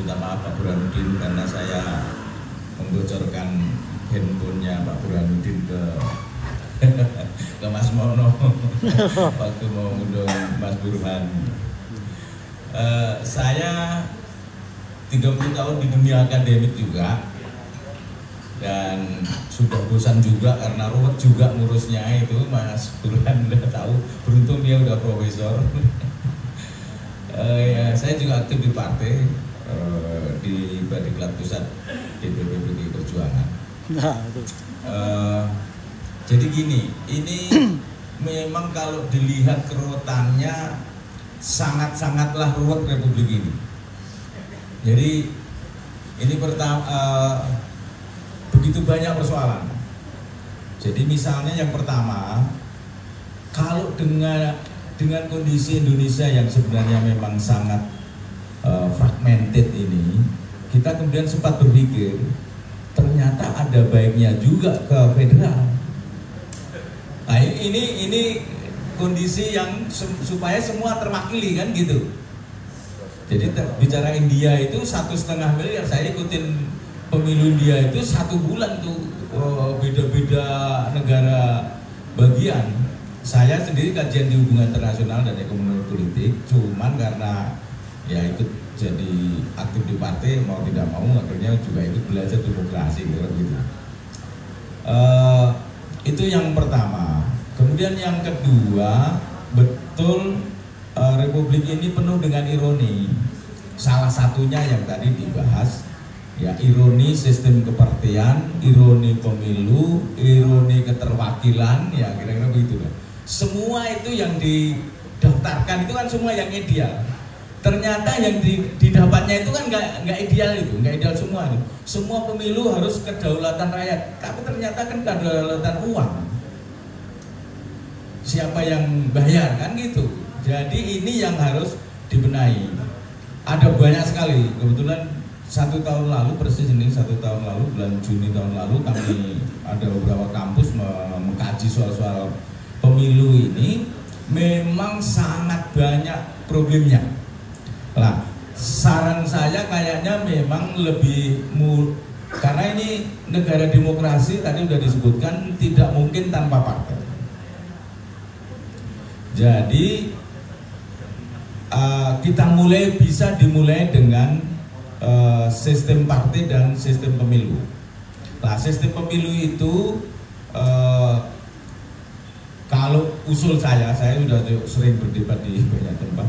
minta maaf Pak Burhanuddin karena saya membocorkan handphonenya Pak Burhanuddin ke Mas Mono waktu mau ngundang Mas Burhan. Saya 30 tahun di dunia akademik juga, dan sudah bosan juga karena ruwet juga ngurusnya itu. Mas Burhan udah tahu, beruntung dia udah profesor. Ya, saya juga aktif di partai, di Badiklat Pusat DPP PDI Perjuangan. Jadi gini, ini memang kalau dilihat keruwetannya sangat-sangatlah ruwet Republik ini. Jadi ini pertama, begitu banyak persoalan. Jadi misalnya yang pertama, kalau dengan kondisi Indonesia yang sebenarnya memang sangat fragmented ini, kita kemudian sempat berpikir ternyata ada baiknya juga ke federal. Nah, ini kondisi yang supaya semua terwakili kan gitu. Jadi bicara India itu 1,5 miliar, saya ikutin pemilu India itu 1 bulan tuh, beda-beda negara bagian. Saya sendiri kajian di hubungan internasional dan ekonomi politik, cuman karena ya ikut jadi aktif di partai mau tidak mau akhirnya juga ikut belajar demokrasi gitu. Itu yang pertama. Kemudian yang kedua, betul Republik ini penuh dengan ironi. Salah satunya yang tadi dibahas, ya ironi sistem kepartian, ironi pemilu, ironi keterwakilan, ya kira-kira begitu kan. Semua itu yang didaftarkan itu kan semua yang ideal. Ternyata yang didapatnya itu kan nggak ideal, itu nggak ideal semua. Semua pemilu harus kedaulatan rakyat, tapi ternyata kan kedaulatan uang. Siapa yang bayar kan gitu. Jadi ini yang harus dibenahi. Ada banyak sekali. Kebetulan 1 tahun lalu, persis ini 1 tahun lalu, bulan Juni tahun lalu, kami ada beberapa kampus mengkaji soal-soal pemilu ini. Memang sangat banyak problemnya. Nah, saran saya kayaknya memang lebih karena ini negara demokrasi, tadi sudah disebutkan, tidak mungkin tanpa partai. Jadi kita bisa dimulai dengan sistem partai dan sistem pemilu. Nah, sistem pemilu itu kalau usul saya sudah sering berdebat di banyak tempat.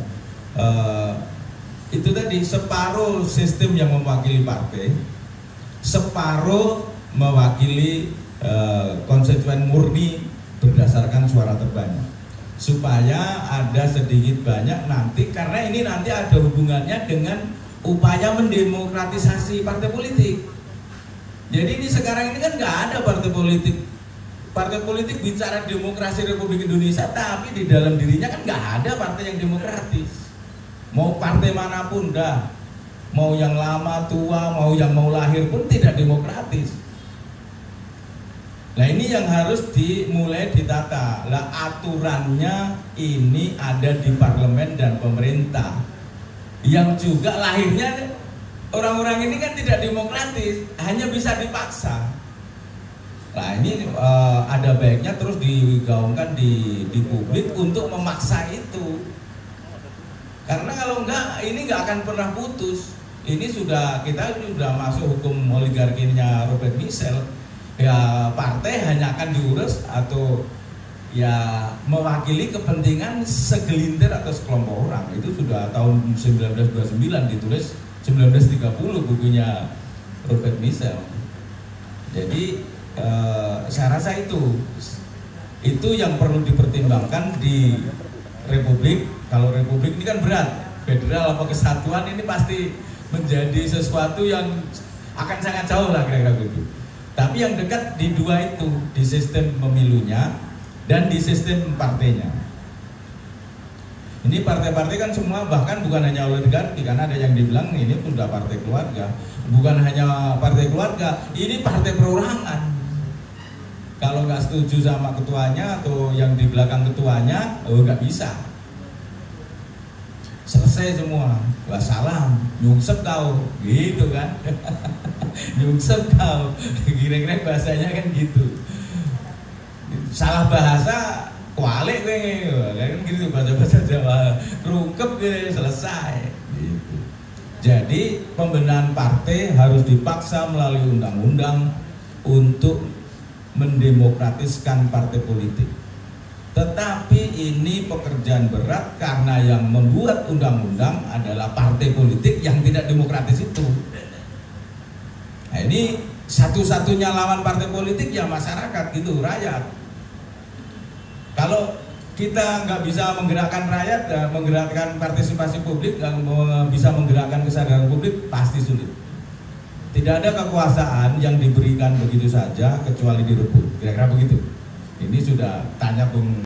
Itu tadi separuh sistem yang mewakili partai, separuh mewakili konstituen murni berdasarkan suara terbanyak, supaya ada sedikit banyak nanti, karena ini nanti ada hubungannya dengan upaya mendemokratisasi partai politik. Jadi ini sekarang ini kan nggak ada partai politik. Partai politik bicara demokrasi Republik Indonesia, tapi di dalam dirinya kan nggak ada partai yang demokratis. Mau partai manapun dah, mau yang lama tua, mau yang mau lahir pun tidak demokratis. Nah, ini yang harus dimulai ditata. Lah, aturannya ini ada di parlemen dan pemerintah, yang juga lahirnya orang-orang ini kan tidak demokratis, hanya bisa dipaksa. Nah, ini ada baiknya terus digaungkan di publik untuk memaksa itu. Karena kalau enggak, ini enggak akan pernah putus. Ini kita sudah masuk hukum oligarkinya Robert Michel. Ya, partai hanya akan diurus atau ya mewakili kepentingan segelintir atau sekelompok orang. Itu sudah tahun 1929 ditulis, 1930 bukunya Robert Michel. Jadi saya rasa itu yang perlu dipertimbangkan di Republik. Kalau Republik ini kan berat, federal apa kesatuan ini pasti menjadi sesuatu yang akan sangat jauh lah kira-kira gitu. Tapi yang dekat di dua itu, di sistem pemilunya dan di sistem partainya. Ini partai-partai kan semua, bahkan bukan hanya oligarki, karena ada yang dibilang ini sudah partai keluarga. Bukan hanya partai keluarga, ini partai perorangan. Kalau nggak setuju sama ketuanya atau yang di belakang ketuanya, nggak bisa. selesai semua, wassalam, nyungsep kau, gitu kan. Nyungsep kau, kira-kira bahasanya kan gitu. Salah bahasa, kualik kan gitu bahasa Jawa, kerungkep gitu, selesai. Gitu. Jadi pembenahan partai harus dipaksa melalui undang-undang untuk mendemokratiskan partai politik. Tetapi ini pekerjaan berat karena yang membuat undang-undang adalah partai politik yang tidak demokratis itu. Nah, ini satu-satunya lawan partai politik ya masyarakat gitu, rakyat. Kalau kita nggak bisa menggerakkan rakyat, menggerakkan partisipasi publik, nggak bisa menggerakkan kesadaran publik, pasti sulit. Tidak ada kekuasaan yang diberikan begitu saja kecuali direbut. Kira-kira begitu. Ini sudah tanya Bung